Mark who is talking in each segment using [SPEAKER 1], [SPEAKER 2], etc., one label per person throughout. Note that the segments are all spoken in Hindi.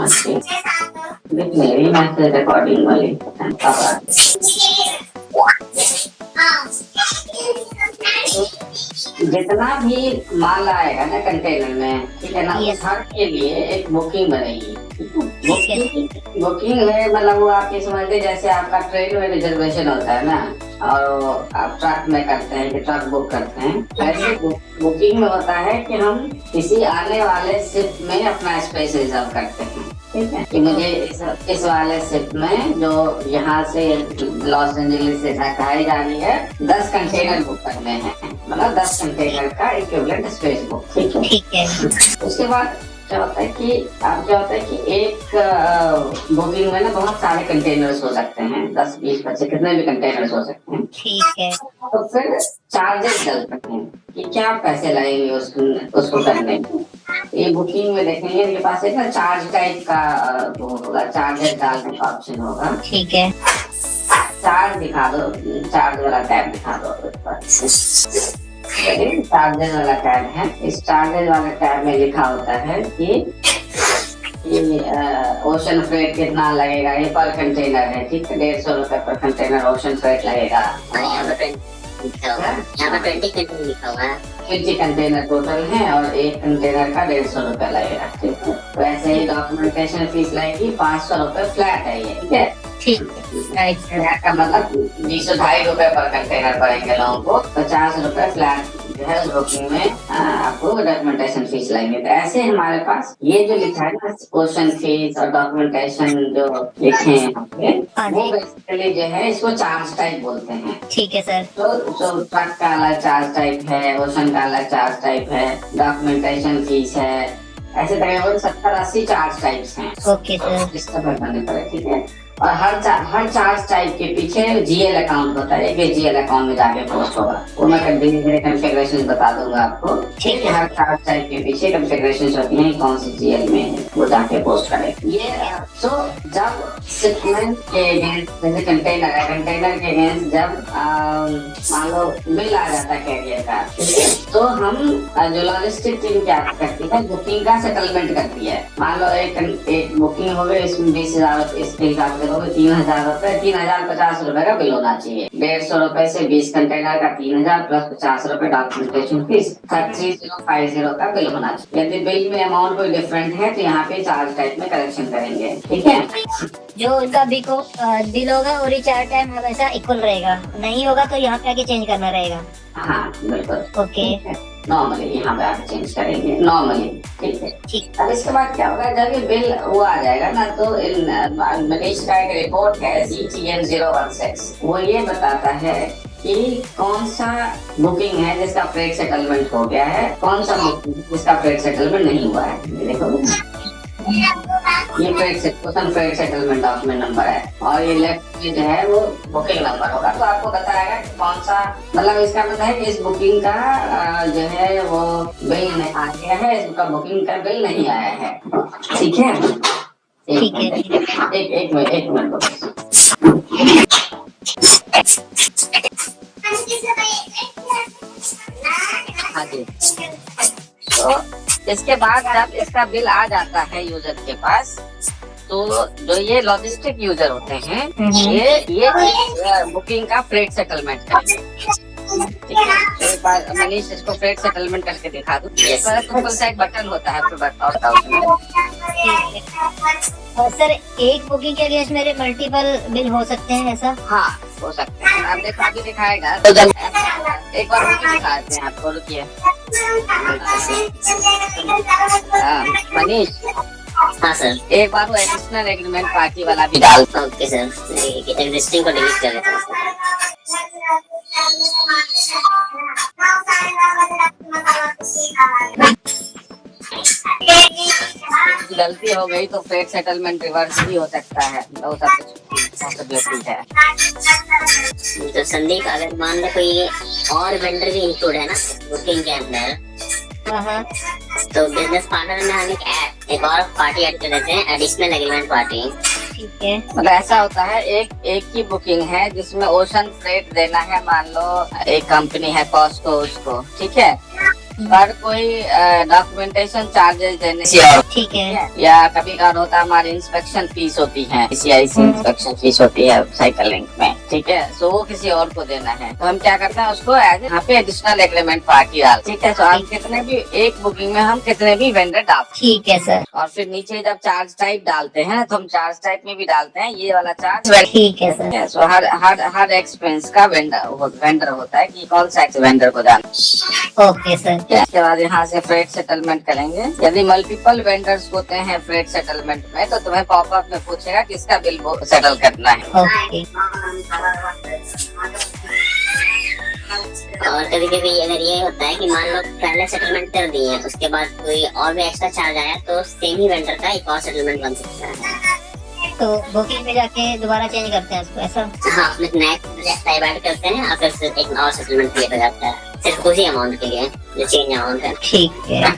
[SPEAKER 1] देख मेरी मैसेज रिकॉर्डिंग वाली जितना भी माल आएगा ना कंटेनर में, ठीक है ना, उस हर के लिए एक बुकिंग बनेगी। बुकिंग है मतलब वो आप ये समझ लीजिए जैसे आपका ट्रेन में रिजर्वेशन होता है ना, और आप ट्रक में करते हैं कि ट्रक बुक करते हैं, ऐसे बुकिंग में होता है कि हम किसी आने वाले शिप में अपना स्पेस रिजर्व करते हैं। ठीक है कि मुझे इस वाले शिप में जो यहाँ से लॉस एंजलिस से ढकाई जा रही है 10 कंटेनर बुक करने हैं, मतलब 10 कंटेनर का इक्विवेलेंट स्पेस बुक। ठीक है। उसके बाद क्या होता है कि एक बुकिंग में ना बहुत सारे कंटेनर्स हो सकते हैं, 10 20 25 कितने भी कंटेनर्स हो सकते हैं। ठीक है। तो फिर चार्जेस चलते हैं कि क्या पैसे लगेंगे उसको करने में। ये बुकिंग में देखेंगे इनके पास एक ना चार्ज टाइप का वो होगा, चार्जेस डालने का ऑप्शन होगा। ठीक है। चार्ज दिखा दो, चार्ज वाला टैब दिखा दो। चार्जेस वाला टैब है, इस चार्जेस वाले टैब में लिखा होता है कि ओशन फ्रेट कितना लगेगा, ये पर कंटेनर है। ठीक है, 150 रुपए पर कंटेनर ओशन फ्रेट लगेगा। यहाँ पे 20 कंटेनर लिखा हुआ है, 20 कंटेनर टोटल है और एक कंटेनर का 150 रुपए लगेगा। ठीक है, वैसे ही डॉक्यूमेंटेशन फीस लगेगी 500 रुपए फ्लैट है ये। ठीक है, फ्लैट का मतलब 250 रुपए पर कंटेनर पड़ेंगे लोगों को, 50 रुपए फ्लैट जो है उस बुकिंग में आपको डॉक्यूमेंटेशन फीस लगेंगे। तो ऐसे हमारे पास ये जो लिखा है ना ओशन फीस और डॉक्यूमेंटेशन जो लिखे हैं वो बेसिकली जो है इसको चार्ज टाइप बोलते हैं। ठीक है सर। तो ट्रक का अलग चार्ज टाइप है, ओशन का अलग चार्ज टाइप है, डॉक्यूमेंटेशन फीस है, ऐसे तकरीबन 70-80 चार्ज टाइप्स हैं। ओके सर, इस तरह करने पड़े। ठीक है, और हर चार्ज टाइप के पीछे जीएल अकाउंट होता है, एक जीएल अकाउंट में जाके पोस्ट होगा, वो मैं धीरे धीरे कॉन्फ़िगरेशन बता दूंगा आपको। ठीक है, हर चार्ज टाइप के पीछे कॉन्फ़िगरेशन होती है, कौन सी जीएल में वो जाके पोस्ट करे। ये तो जब शिपमेंट के अगेंस्ट जैसे कंटेनर है, कंटेनर के अगेंस्ट जब मान लो बिल आ जाता है कैरियर का, तो हम जो लॉजिस्टिक टीम क्या करती है, बुकिंग का सेटलमेंट करती है। मान लो एक बुकिंग हो गई, इसमें 20,000 इसके हिसाब से 3,000 रुपए, 3,050 रुपए का बिल होना चाहिए। 150 रुपए से 20 कंटेनर का 3,000 प्लस 50 रुपए डॉक्यूमेंटेशन फीस, 3050 का बिल होना चाहिए। यदि बिल में अमाउंट कोई डिफरेंट है तो यहाँ पे चार्ज टाइप में करेक्शन करेंगे। ठीक है,
[SPEAKER 2] जो उनका बिल होगा और रिचार्ज टाइम हमेशा इक्वल रहेगा, नहीं होगा तो यहाँ पे आके चेंज करना रहेगा।
[SPEAKER 1] हाँ बिल्कुल।
[SPEAKER 2] ओके,
[SPEAKER 1] नॉर्मली यहाँ पे आप चेंज करेंगे नॉर्मली। ठीक है, ठीक। अब इसके बाद क्या होगा, जब ये बिल वो आ जाएगा ना, तो मनीष का एक रिपोर्ट है CTM 016, वो ये बताता है कि कौन सा बुकिंग है जिसका फ्रेट सेटलमेंट हो गया है, कौन सा बुकिंग जिसका फ्रेट सेटलमेंट नहीं हुआ है। देखो ये फ्रेट सेटलमेंट डॉक्यूमेंट नंबर है, और ये लेफ्ट में जो है वो बुकिंग नंबर होगा। तो आपको बताएगा कि कौन सा, मतलब इसका मतलब है कि इस बुकिंग का जो है वो बिल नहीं आ गया है, इसका बुकिंग का बिल नहीं आया है। ठीक है, एक मिनट हाँ जी। तो इसके बाद जब इसका बिल आ जाता है यूजर के पास, तो जो ये लॉजिस्टिक यूजर होते हैं ये बुकिंग का फ्रेट सेटलमेंट करते हैं। ठीक है, तो एक बार मनीष इसको फ्रेट सेटलमेंट करके दिखा दो। ये सिंपल सा एक बटन होता है,
[SPEAKER 2] और सर एक बुकिंग के अगेंस्ट मेरे मल्टीपल बिल हो सकते हैं ऐसा?
[SPEAKER 1] हाँ हो सकते हैं, आप देखो अभी दिखाएगा। तो जब एक बार बुकिंग दिखाते हैं आपको, रुकिए मनीष। हाँ सर, एक बार वो एडिशनल एग्रीमेंट पार्टी वाला भी डाल। ओके सर, एग्जिस्टिंग को डिलीट कर देता हूँ। गलती हो गई तो फ्रेट सेटलमेंट रिवर्स भी हो सकता है, वो सब पॉसिबिलिटी है।
[SPEAKER 3] तो संदीप, अगर मान लो कोई और वेंडर भी इंक्लूड है ना बुकिंग के अंदर, तो बिजनेस पार्टनर में हम एक और पार्टी ऐड कर देते हैं, एडिशनल एग्रीमेंट पार्टी।
[SPEAKER 2] ठीक है,
[SPEAKER 1] मतलब ऐसा होता है एक ही बुकिंग है जिसमें ओशन फ्रेट देना है, मान लो एक कंपनी है कॉस्को उसको, ठीक है, पर कोई डॉक्यूमेंटेशन चार्जेस देने
[SPEAKER 2] ठीक है।
[SPEAKER 1] या कभी कभार होता है हमारी इंस्पेक्शन फीस होती है, CIC इंस्पेक्शन फीस होती है साइकिल लिंक में, ठीक है। सो वो किसी और को देना है, तो हम क्या करते हैं उसको एज यहाँ पे एडिशनल एग्रीमेंट पार्टी डाल, ठीक है। तो हम कितने भी एक बुकिंग में हम कितने भी वेंडर डालते
[SPEAKER 2] ठीक है सर।
[SPEAKER 1] हैं, और फिर नीचे जब चार्ज टाइप डालते हैं तो हम चार्ज टाइप में भी डालते हैं ये वाला चार्ज।
[SPEAKER 2] ठीक है सर।
[SPEAKER 1] सो हर एक्सपेंस का वेंडर होता है कि कौन सा वेंडर को जाना।
[SPEAKER 2] Okay sir.
[SPEAKER 1] इसके बाद यहाँ से फ्रेट सेटलमेंट करेंगे। यदि मल्टीपल वेंडर्स होते हैं फ्रेट सेटलमेंट में तो तुम्हें पॉपअप में पूछेगा किसका बिल सेटल करना है।
[SPEAKER 2] ओके।
[SPEAKER 3] और कभी कभी अगर ये होता है कि मान लो पहले सेटलमेंट कर दिए हैं, उसके बाद कोई और भी एक्स्ट्रा चार्ज आया तो सेम ही वेंडर का एक और सेटलमेंट बन सकता है।
[SPEAKER 2] तो बुकिंग में जाके दोबारा चेंज करते हैं उसको, ऐसा?
[SPEAKER 3] हाँ, उसमें नेक्स्ट टाइप ऐड करते हैं और फिर एक और सेटलमेंट क्रिएट हो जाता है सिर्फ उसी अमाउंट के लिए जो चेंज अमाउंट है।
[SPEAKER 2] ठीक है।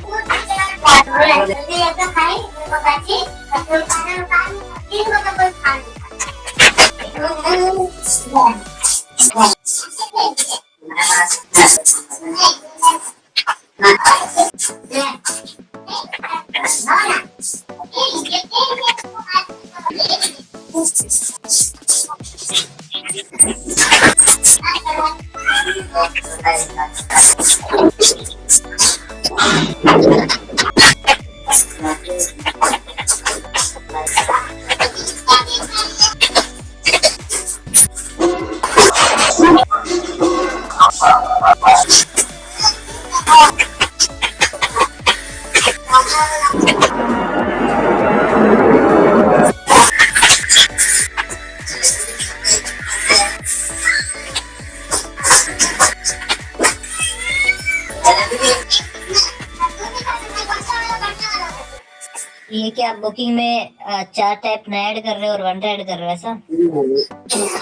[SPEAKER 2] ये क्या आप बुकिंग में 4 टाइप नए ऐड कर रहे हो और 1 ऐड कर रहे हो, ऐसा?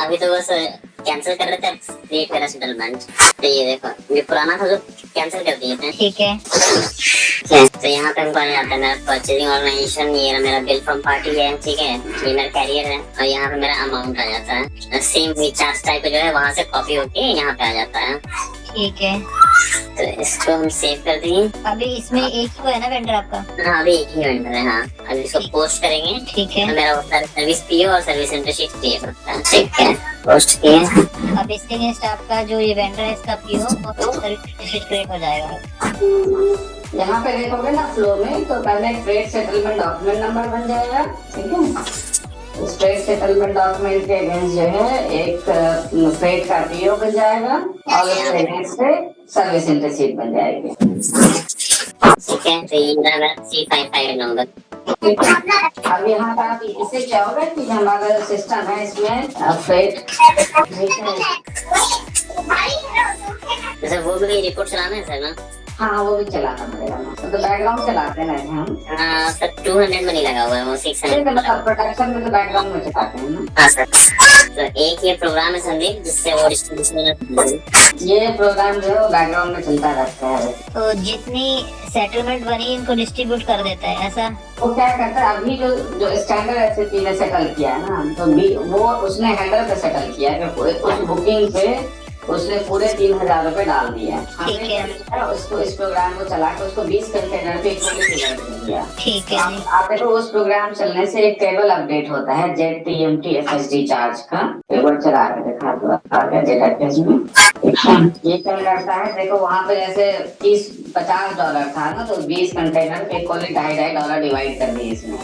[SPEAKER 3] अभी तो बस कैंसिल कर रहे थे, क्रिएट करा सेटलमेंट। तो ये देखो ये पुराना था जो कैंसिल कर दिए थे।
[SPEAKER 2] ठीक है।
[SPEAKER 3] तो यहाँ पे हमको आ जाता है मेरा परचेजिंग ऑर्गेनाइजेशन, ये मेरा बिल फ्रॉम पार्टी है, ठीक है, ये मेरा कैरियर है और यहाँ पे मेरा अमाउंट आ जाता है। सेम चार्ज टाइप जो है वहाँ से कॉपी होके यहाँ पे आ जाता है।
[SPEAKER 2] ठीक है।
[SPEAKER 3] तो इसको हम सेव कर देंगे।
[SPEAKER 2] अभी इसमें एक ही है ना वेंडर आपका?
[SPEAKER 3] हाँ, अभी एक ही वेंडर है। हाँ, अभी इसको पोस्ट करेंगे।
[SPEAKER 2] ठीक है।
[SPEAKER 3] तो मेरा सर्विस पीओ और सर्विस इंटरशिप पीओ होता है, ठीक है, पोस्ट किए।
[SPEAKER 2] अब इसके अगेंस्ट आपका जो ये वेंडर है इसका पीओ और सर्विस क्रिएट हो जाएगा।
[SPEAKER 1] यहाँ पे देखोगे ना फ्लो में, तो पहले फ्रेट सेटलमेंट डॉक्यूमेंट नंबर बन जाएगा, ठीक है। उस फ्रेट सेटलमेंट डॉक्यूमेंट के अगेंस्ट जो है एक फ्रेट का पीओ बन जाएगा और उसके अगेंस्ट से सर्विस इंटरशिप बन जाएगी,
[SPEAKER 3] ठीक है। तो ये मेरा C55 नंबर।
[SPEAKER 1] अब यहाँ पर आप इससे क्या होगा कि हमारा सिस्टम है इसमें फ्रेट,
[SPEAKER 3] सर वो भी रिपोर्ट चलाना है सर ना?
[SPEAKER 1] हाँ वो भी चलाना पड़ेगा ना, तो बैकग्राउंड चलाते हैं हम।
[SPEAKER 3] सर 200 में नहीं लगा हुआ है, वो 600
[SPEAKER 1] मतलब प्रोडक्शन में तो बैकग्राउंड में चलाते हैं ना।
[SPEAKER 3] हाँ सर। तो एक ये प्रोग्राम है संदीप जिससे वो डिस्ट्रीब्यूशन,
[SPEAKER 1] ये प्रोग्राम जो है वो बैकग्राउंड में चलता रहता है।
[SPEAKER 2] तो जितनी सेटलमेंट बनी इनको डिस्ट्रीब्यूट कर देता है, ऐसा?
[SPEAKER 1] वो क्या करता है अभी जो स्टैंडर्ड SAP ने सेटल किया है ना, तो वो उसने हेडर पे सेटल किया है कि उस बुकिंग पे उसने पूरे 3000 रुपए डाल दिए।
[SPEAKER 2] ठीक है।
[SPEAKER 1] उसको इस प्रोग्राम को चला के उसको 20 कंटेनर पे दिया।
[SPEAKER 2] ठीक है।
[SPEAKER 1] आप देखो उस प्रोग्राम चलने से एक टेबल अपडेट होता है ZTMT FSD चार्ज का, टेबल चला के दिखा दो आगे डेटाबेस में। ये क्या करता है देखो, वहाँ पे जैसे $50 था ना, तो 20 कंटेनर पे $2.5 डिवाइड कर दिए इसमें।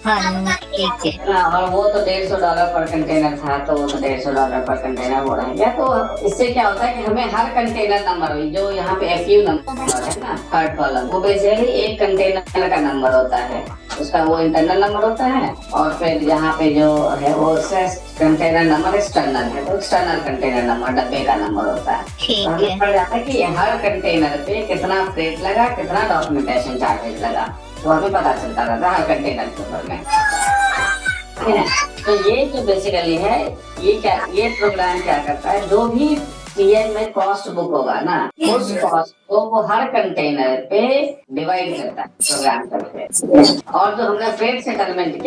[SPEAKER 2] हाँ ठीक है।
[SPEAKER 1] और वो तो $150 पर कंटेनर था, तो वो तो $150 पर कंटेनर हो रहा है। तो इससे क्या होता है कि हमें हर कंटेनर नंबर, जो यहाँ पे FU नंबर है ना, थर्ड कॉलम, वो बेसिकली एक कंटेनर का नंबर होता है, उसका वो इंटरनल नंबर होता है। और फिर यहाँ पे जो है वो कंटेनर नंबर एक्सटर्नल है, तो एक्सटर्नल कंटेनर नंबर डब्बे का नंबर होता है।
[SPEAKER 2] ठीक
[SPEAKER 1] हमें
[SPEAKER 2] है।
[SPEAKER 1] पड़ जाता है कि हर कंटेनर पे कितना फ्रेट लगा, कितना डॉक्यूमेंटेशन चार्जेस लगा, तो हमें पता चलता रहता है हर कंटेनर के ऊपर में। तो ये जो बेसिकली है, ये प्रोग्राम क्या करता है, जो भी टीएम में कॉस्ट बुक होगा ना, उस कॉस्ट को वो हर कंटेनर पे डिवाइड करता है प्रोग्राम करके। और जो हमने फ्रेट सेटलमेंट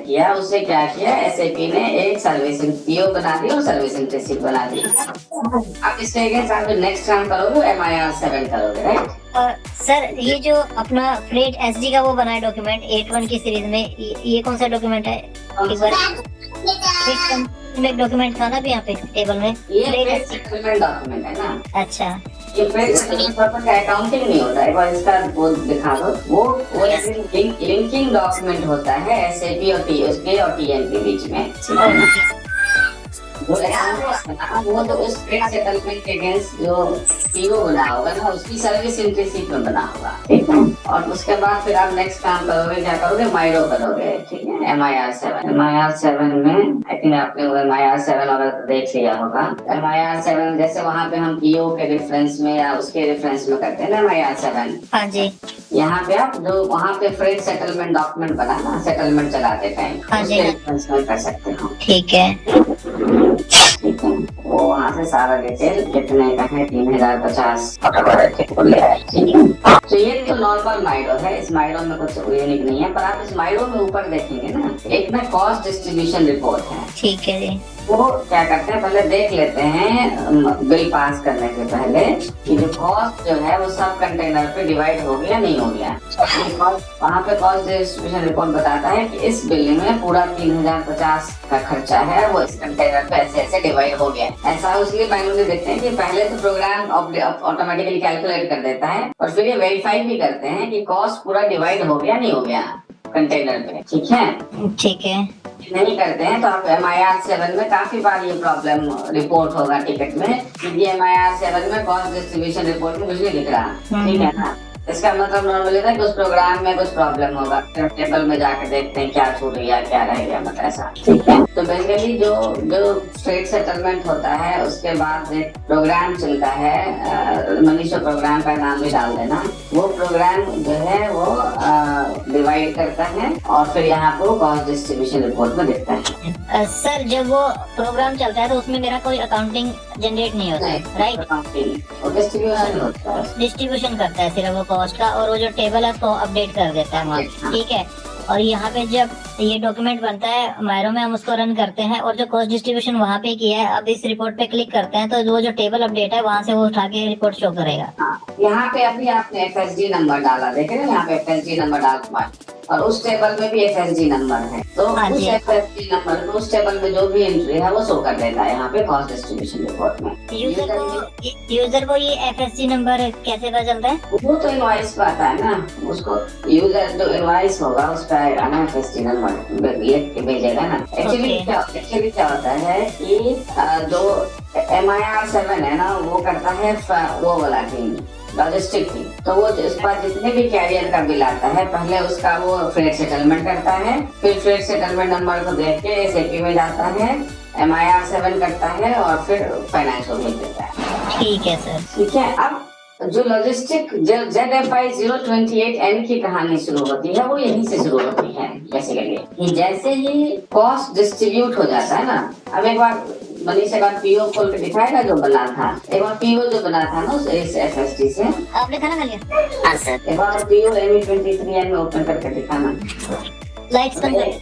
[SPEAKER 1] किया उससे क्या किया, एसएपी ने एक सर्विसिंग पीओ बना दी और सर्विसिंग रिसीट बना दी। अब इसके अगेंस्ट आप नेक्स्ट काम करोगे MIR7 करोगे, राइट?
[SPEAKER 2] सर ये जो अपना फ्रेट एसडी का वो बना है डॉक्यूमेंट 8.1 की सीरीज में, ये कौन सा डॉक्यूमेंट है? एक बार एक डॉक्यूमेंट था ना भी यहाँ पे टेबल में,
[SPEAKER 1] ये फ्रेट सेटलमेंट डॉक्यूमेंट है ना।
[SPEAKER 2] अच्छा,
[SPEAKER 1] ये फ्रेट सेटलमेंट पर्पस का अकाउंटिंग नहीं होता है। एक बार इसका वो दिखा दो। वो लिंकिंग डॉक्यूमेंट होता है एसएपी और टीएम के बीच में। वो तो उस फ्रेट सेटलमेंट के अगेंस्ट जो पीओ बना होगा ना, उसकी सर्विस रिसीट में बना होगा, ठीक है। और उसके बाद फिर आप नेक्स्ट काम करोगे, क्या करोगे, माइरो करोगे, ठीक है। MIR7 में आई थिंक आपने MIR7 अगर देख लिया होगा। MIR7 जैसे वहाँ पे हम पीओ के रेफरेंस में या उसके रेफरेंस में करते हैं ना MIR7।
[SPEAKER 2] हाँ जी।
[SPEAKER 1] यहाँ पे आप जो वहाँ पे फ्रेट सेटलमेंट डॉक्यूमेंट बना ना, सेटलमेंट चलाते टाइम,
[SPEAKER 2] हाँ जी,
[SPEAKER 1] उसके रेफरेंस में कर सकते हो,
[SPEAKER 2] ठीक है।
[SPEAKER 1] ठीक है। वो वहाँ से सारा डिटेल कितने का है, 3050 ले आए, ठीक है। तो ये तो नॉर्मल माइडो है, इस माइडो में कुछ यूनिक नहीं है। पर आप इस माइडो में ऊपर देखेंगे ना, एक ना कॉस्ट डिस्ट्रीब्यूशन रिपोर्ट है,
[SPEAKER 2] ठीक है जी।
[SPEAKER 1] वो क्या करते हैं, पहले देख लेते हैं बिल पास करने से पहले कि जो कॉस्ट जो है वो सब कंटेनर पे डिवाइड हो गया नहीं हो गया। वहाँ पे कॉस्ट डिस्ट्रीब्यूशन रिपोर्ट बताता है कि इस बिल में पूरा 3050 का खर्चा है, वो इस कंटेनर पे ऐसे ऐसे डिवाइड हो गया। ऐसा उसलिए मैनुअली देखते हैं कि पहले तो प्रोग्राम ऑटोमेटिकली कैलकुलेट कर देता है और फिर ये वेरीफाई भी करते हैं कि कॉस्ट पूरा डिवाइड हो गया नहीं हो गया कंटेनर पे, ठीक है।
[SPEAKER 2] ठीक है।
[SPEAKER 1] नहीं करते हैं तो आप MIR7 में काफी बार ये प्रॉब्लम रिपोर्ट होगा टिकट में कि MIR7 में कॉस्ट डिस्ट्रीब्यूशन रिपोर्ट में कुछ नहीं दिख रहा, ठीक है ना। इसका मतलब नॉर्मली था कि उस प्रोग्राम में कुछ प्रॉब्लम होगा, टेबल में जाकर देखते हैं क्या छूट गया क्या रह गया, मतलब ऐसा, ठीक है। तो बेसिकली जो फ्रेट सेटलमेंट होता है उसके बाद एक प्रोग्राम चलता है, मनीष प्रोग्राम का नाम भी डाल देना। वो प्रोग्राम जो है वो डिवाइड करता है और फिर यहाँ पर कॉस्ट डिस्ट्रीब्यूशन रिपोर्ट में दिखता है।
[SPEAKER 2] सर जब वो प्रोग्राम चलता है तो उसमें मेरा कोई अकाउंटिंग जनरेट नहीं होता है, राइट? डिस्ट्रीब्यूशन करता है सिर्फ वो कॉस्ट का, और वो जो टेबल है उसको अपडेट कर देता है वहाँ, ठीक है। और यहाँ पे जब ये डॉक्यूमेंट बनता है मायरो में, हम उसको रन करते हैं और जो कॉस्ट डिस्ट्रीब्यूशन वहाँ पे किया है, अब इस रिपोर्ट पे क्लिक करते हैं तो वो जो टेबल अपडेट है वहाँ से वो उठा के रिपोर्ट शो करेगा।
[SPEAKER 1] यहाँ पे अभी आपने FSD नंबर डाला, देख रहे हैं यहाँ पे FSD नंबर डाल, और उस टेबल में भी FSD नंबर है, तो उस FSD नंबर को उस टेबल में जो भी एंट्री है वो शो कर देता है यहाँ पे कॉस्ट डिस्ट्रीब्यूशन रिपोर्ट में।
[SPEAKER 2] यूजर को ये FSD नंबर कैसे पता चलता है?
[SPEAKER 1] वो तो इनवॉइस पे आता है ना, उसको यूजर जो इनवॉइस होगा उस पर आएगा ना FSD नंबर, लिख के भेजेगा ना। एक्चुअली क्या होता है कि जो MIR7 है ना वो करता है वो वाला टीम, लॉजिस्टिक थी, तो वो इस पर जितने भी कैरियर का बिल आता है पहले उसका वो फ्रेट सेटलमेंट करता है, फिर फ्रेट सेटलमेंट नंबर को देख के SAP में जाता है, MIR7 करता है और फिर फाइनेंस को भेज देता है।
[SPEAKER 2] ठीक है सर,
[SPEAKER 1] ठीक है। अब जो लॉजिस्टिक ZFI 028N की कहानी शुरू होती है वो यहीं से शुरू होती है बेसिकली। जैसे ही कॉस्ट डिस्ट्रीब्यूट हो जाता है ना, अब एक बार मनीष एक बार पीओ खोल के दिखाएगा जो बना था, एक बार पीओ जो बना था ना उस FSD से।
[SPEAKER 2] आपने खाना खा लिया?
[SPEAKER 3] हाँ सर।
[SPEAKER 1] एक बार पीओ ME23N में ओपन करके दिखाना।
[SPEAKER 2] लाइट्स बंद करें।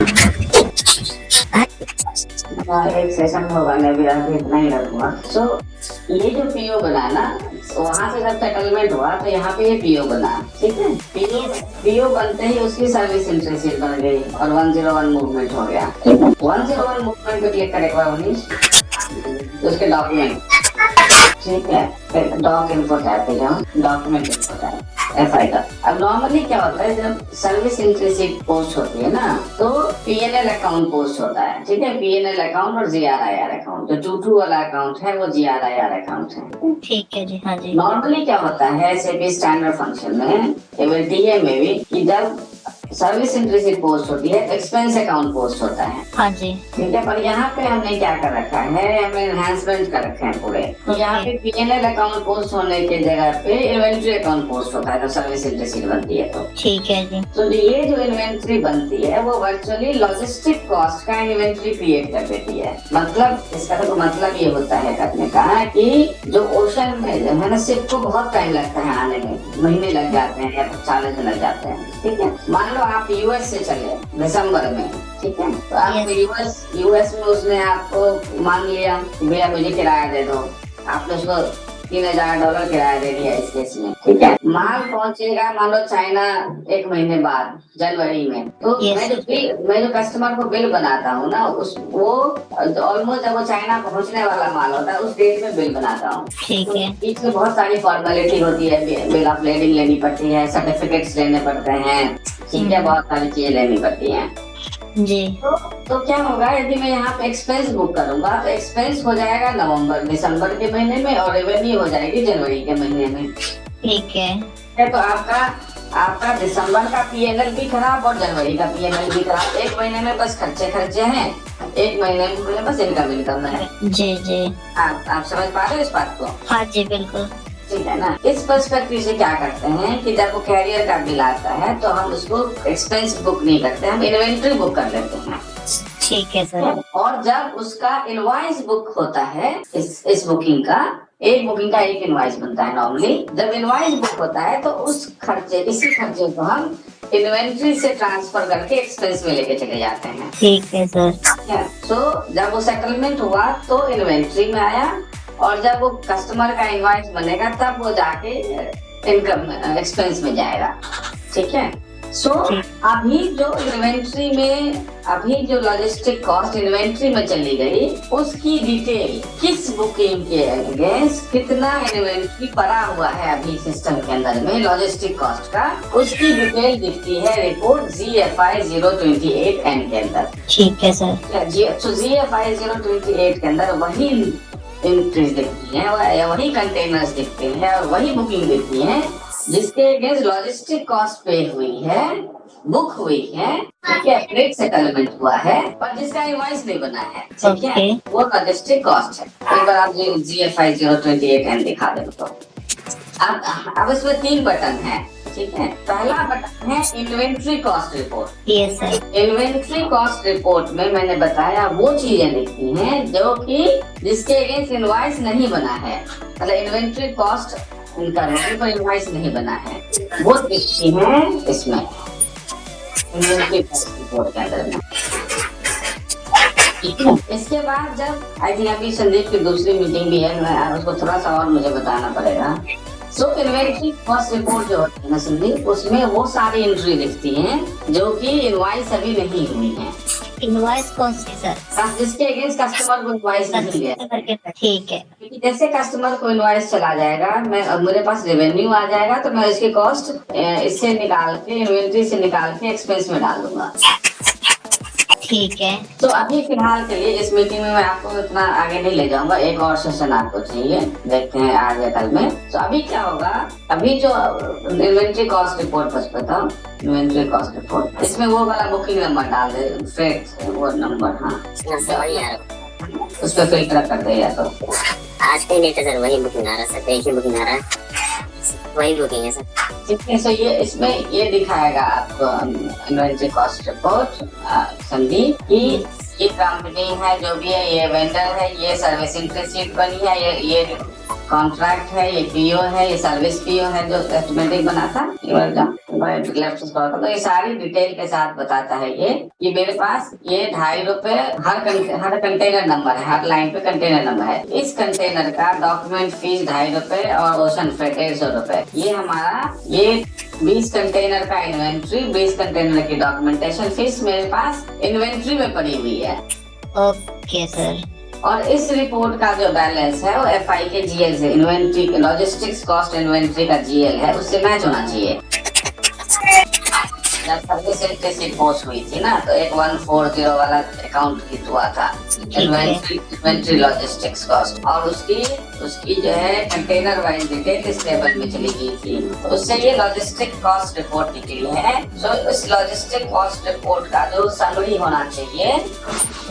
[SPEAKER 1] एक सेशन होगा, मैं भी इतना ही रखूंगा। सो ये जो पीओ बना ना, वहाँ से जब सेटलमेंट हुआ तो यहाँ पे ये पीओ बना, ठीक है। पीओ बनते ही उसकी सर्विस इंटरेस्ट बन गई और 101 मूवमेंट हो गया। 101 मूवमेंट पे क्लिक करें मनीष, उसके डॉक्यूमेंट, ठीक है। डॉक इन्फो टैब पे जाओ, डॉक्यूमेंट इन्फो टैब FI का। अब नॉर्मली क्या होता है जब सर्विस इंटरेस्ट पोस्ट होती है ना तो PNL अकाउंट पोस्ट होता है, ठीक है। PNL अकाउंट और GRIR अकाउंट, जो 22 वाला अकाउंट है वो GRIR अकाउंट है,
[SPEAKER 2] ठीक है जी। हाँ जी।
[SPEAKER 1] नॉर्मली क्या होता है SAP स्टैंडर्ड फंक्शन में, केवल TM में भी, कि जब सर्विस इंट्री पोस्ट होती है, एक्सपेंस अकाउंट पोस्ट होता है।
[SPEAKER 2] हाँ जी।
[SPEAKER 1] ठीक है, पर यहाँ पे हमने क्या कर रखा है, हमने एनहांसमेंट कर रखे हैं पूरे। तो यहाँ पे P&L अकाउंट पोस्ट होने की जगह पे इन्वेंट्री अकाउंट पोस्ट होता है, तो सर्विस इंट्री बनती है। तो
[SPEAKER 2] ठीक है जी।
[SPEAKER 1] तो ये जो इन्वेंट्री बनती है वो वर्चुअली लॉजिस्टिक कॉस्ट का इन्वेंट्री क्रिएट कर देती है। मतलब इसका तो मतलब ये होता है करने का कि जो ओशन में जो है ना, शिप को बहुत टाइम लगता है आने में, महीने लग जाते हैं या 40 दिन लग जाते हैं। ठीक है, मान लो आप यूएस से चले दिसंबर में, ठीक है, तो आप यूएस में उसने आपको मांग लिया कि भैया मुझे किराया दे दो, आपने उसको $3000 किराया दे दिया इस केस में। ठीक है, माल पहुंचेगा मान लो चाइना 1 महीने बाद जनवरी में, तो मैं जो कस्टमर को बिल बनाता हूँ ना, वो ऑलमोस्ट जब वो चाइना पहुंचने वाला माल होता है उस डेट में बिल बनाता हूँ।
[SPEAKER 2] ठीक है।
[SPEAKER 1] बीच में बहुत सारी फॉर्मेलिटी होती है, बिल ऑफ लेडिंग लेनी पड़ती है, सर्टिफिकेट्स लेने पड़ते हैं, ठीक है, बहुत सारी चीजें लेनी पड़ती हैं
[SPEAKER 2] जी।
[SPEAKER 1] तो क्या होगा, यदि मैं यहाँ पे एक्सपेंस बुक करूंगा तो एक्सपेंस हो जाएगा दिसंबर के महीने में और रेवेन्यू हो जाएगी जनवरी के महीने में।
[SPEAKER 2] ठीक है।
[SPEAKER 1] तो आपका दिसंबर का P&L भी खराब और जनवरी का P&L भी खराब। 1 महीने में बस खर्चे हैं, 1 महीने में बस इनकम है।
[SPEAKER 2] जी जी।
[SPEAKER 1] आप समझ पा रहे हो इस बात को?
[SPEAKER 2] हाँ जी बिल्कुल।
[SPEAKER 1] ठीक है ना। इस पर्सपेक्टिव से क्या करते हैं कि जब वो कैरियर का बिल आता है तो हम उसको एक्सपेंस बुक नहीं करते, हम इन्वेंट्री बुक कर लेते हैं।
[SPEAKER 2] ठीक है सर।
[SPEAKER 1] और जब उसका इनवॉइस बुक होता है, इस बुकिंग का एक इनवॉइस बनता है नॉर्मली। जब इनवॉइस बुक होता है तो इसी खर्चे को हम इन्वेंट्री से ट्रांसफर करके एक्सपेंस में लेके चले जाते हैं।
[SPEAKER 2] ठीक है सर।
[SPEAKER 1] तो जब वो सेटलमेंट हुआ तो इन्वेंट्री में आया, और जब वो कस्टमर का इनवॉइस बनेगा तब वो जाके इनकम एक्सपेंस में जाएगा। ठीक है। अभी जो लॉजिस्टिक कॉस्ट इन्वेंट्री में चली गई, उसकी डिटेल किस बुकिंग के अगेंस्ट कितना इन्वेंट्री पड़ा हुआ है अभी सिस्टम के अंदर में लॉजिस्टिक कॉस्ट का, उसकी डिटेल दिखती है रिपोर्ट GFI 028N के अंदर।
[SPEAKER 2] ठीक है सर।
[SPEAKER 1] GFI 028 के अंदर वही एंट्रीज दिखती हैं, वही कंटेनर्स दिखते हैं और वही बुकिंग दिखती है जिसके अगेंस्ट लॉजिस्टिक कॉस्ट पे हुई है, बुक हुई है, ठीक है, क्रेडिट सेटलमेंट हुआ है, पर जिसका इनवॉइस नहीं बना है। ठीक है, वो लॉजिस्टिक कॉस्ट है। एक बार आप GFI 028N दिखा दे तो अब इसमें 3 बटन है। ठीक है, पहला बटन है inventory cost report.
[SPEAKER 2] Yes sir.
[SPEAKER 1] Inventory cost report में मैंने बताया वो चीजें लिखती हैं जो कि जिसके अगेंस्ट इनवॉइस नहीं बना है, मतलब इन्वेंट्री कॉस्ट उनका पर इनवॉइस नहीं बना है, वो लिखती है इसमें इन्वेंट्री कॉस्ट रिपोर्ट के अंदर में। इसके बाद जब आई थिंक अभी संदीप की दूसरी मीटिंग भी है, मैं उसको थोड़ा सा और मुझे बताना पड़ेगा। इन्वेंट्री कॉस्ट रिपोर्ट जो होती है ना संदीप, उसमें वो सारी एंट्री दिखती हैं जो कि इनवॉइस अभी नहीं हुई है।
[SPEAKER 2] इनवॉइस कौन सी सर?
[SPEAKER 1] जिसके अगेंस्ट कस्टमर को इनवॉइस नहीं गया।
[SPEAKER 2] ठीक है।
[SPEAKER 1] क्योंकि जैसे कस्टमर को इनवॉइस चला जाएगा, मेरे पास रेवेन्यू आ जाएगा तो मैं इसकी कॉस्ट इससे निकाल के इन्वेंट्री से निकाल के एक्सपेंस में डाल दूंगा।
[SPEAKER 2] ठीक है। तो
[SPEAKER 1] अभी फिलहाल के लिए इस मीटिंग में मैं आपको इतना आगे नहीं ले जाऊंगा, एक और सेशन आपको चाहिए, देखते हैं आज या कल में। तो अभी क्या होगा, अभी जो इन्वेंट्री कॉस्ट रिपोर्ट बस बताओ, इन्वेंट्री कॉस्ट रिपोर्ट, इसमें वो वाला बुकिंग नंबर डाल दे, फ्रेट वो नंबर, हाँ उस पर फिल्टर कर दे। या तो
[SPEAKER 3] आज कहीं नहीं था सर, वही बुकिंग आ रहा सर, एक ही बुकिंग आ रहा है, वही बुकिंग है सर।
[SPEAKER 1] ठीक है, सो ये इसमें ये दिखाएगा आपको इन्वेंट्री कॉस्ट रिपोर्ट संदीप की ये कंपनी है, जो भी है, ये वेंडर है, ये सर्विस इंट्रेस्ट बनी है, ये कॉन्ट्रैक्ट है, ये पीओ है, ये सर्विस पीओ है जो एस्टिमेटिक बनाता तो ये सारी डिटेल के साथ बताता है। ये मेरे पास ये ₹2.5 हर कंटेनर नंबर है, हर लाइन पे कंटेनर नंबर है। इस कंटेनर का डॉक्यूमेंट फीस ₹2.5 और ओशन फ्रेट ₹150। ये हमारा 20 कंटेनर का इन्वेंट्री, 20 कंटेनर की डॉक्यूमेंटेशन फीस मेरे पास इन्वेंट्री में पड़ी हुई है।
[SPEAKER 2] Okay sir.
[SPEAKER 1] और इस रिपोर्ट का जो बैलेंस है वो FI के GL से, इन्वेंट्री लॉजिस्टिक्स कॉस्ट इन्वेंट्री का GL है, उससे मैच होना चाहिए। जब सर्विस एंट्री शीट पोस्ट हुई थी ना, तो एक 140 वाला अकाउंट हिट हुआ था, इन्वेंट्री लॉजिस्टिक्स कॉस्ट, और उसकी जो है कंटेनर वाइज डिटेल इस टेबल में चली गई थी, तो उससे ये लॉजिस्टिक कॉस्ट रिपोर्ट निकली है। सो इस लॉजिस्टिक कॉस्ट रिपोर्ट का जो समरी होना चाहिए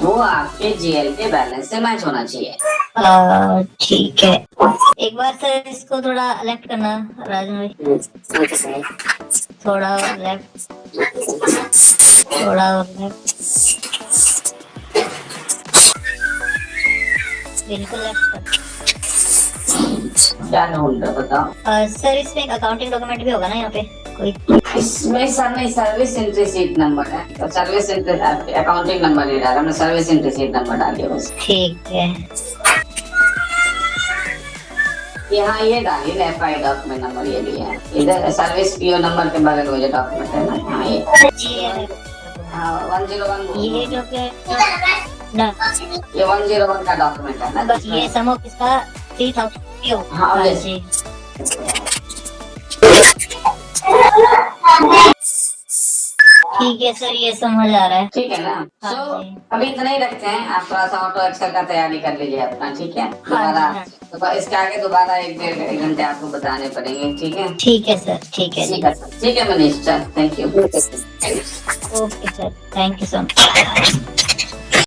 [SPEAKER 1] वो आपके जीएल के बैलेंस से मैच होना चाहिए।
[SPEAKER 2] ठीक है, एक बार सर इसको थोड़ा लेफ्ट करना राजन भाई, थोड़ा लेफ्ट, थोड़ा लेफ्ट, बिल्कुल लेफ्ट।
[SPEAKER 1] क्या ढूंढ रहे हो बताओ।
[SPEAKER 2] सर इसमें एक अकाउंटिंग डॉक्यूमेंट भी होगा ना यहाँ पे कोई?
[SPEAKER 1] इसमें सर नहीं, सर्विस एंट्री शीट नंबर है, तो सर्विस एंट्री अकाउंटिंग नंबर नहीं डाला हमने, सर्विस एंट्री शीट नंबर डालिए बस।
[SPEAKER 2] ठीक है,
[SPEAKER 1] यहाँ ये डालिए एफआई डॉक्यूमेंट नंबर, ये भी है इधर सर्विस पीओ नंबर के बगल में जो डॉक्यूमेंट है ना, हाँ ये 101,
[SPEAKER 2] ये डॉक्यूमेंट ना,
[SPEAKER 1] ये 101 का डॉक्यूमेंट है ना,
[SPEAKER 2] बस ये सम ऑफ इसका 3000।
[SPEAKER 1] हाँ
[SPEAKER 2] जी, ठीक है सर, ये समझ आ रहा है।
[SPEAKER 1] ठीक है ना।
[SPEAKER 2] हाँ
[SPEAKER 1] सो
[SPEAKER 2] जी।
[SPEAKER 1] अभी इतना ही रखते हैं, आप थोड़ा सा ऑटो एक्सेल का तैयारी कर लीजिए अपना, ठीक है।
[SPEAKER 2] हाँ।
[SPEAKER 1] दोबारा इसके आगे दोबारा 1-1.5 घंटे आपको बताने पड़ेंगे, ठीक है।
[SPEAKER 2] ठीक है सर, ठीक है,
[SPEAKER 1] ठीक है Manish, thank you.
[SPEAKER 2] Okay sir, thank you so much.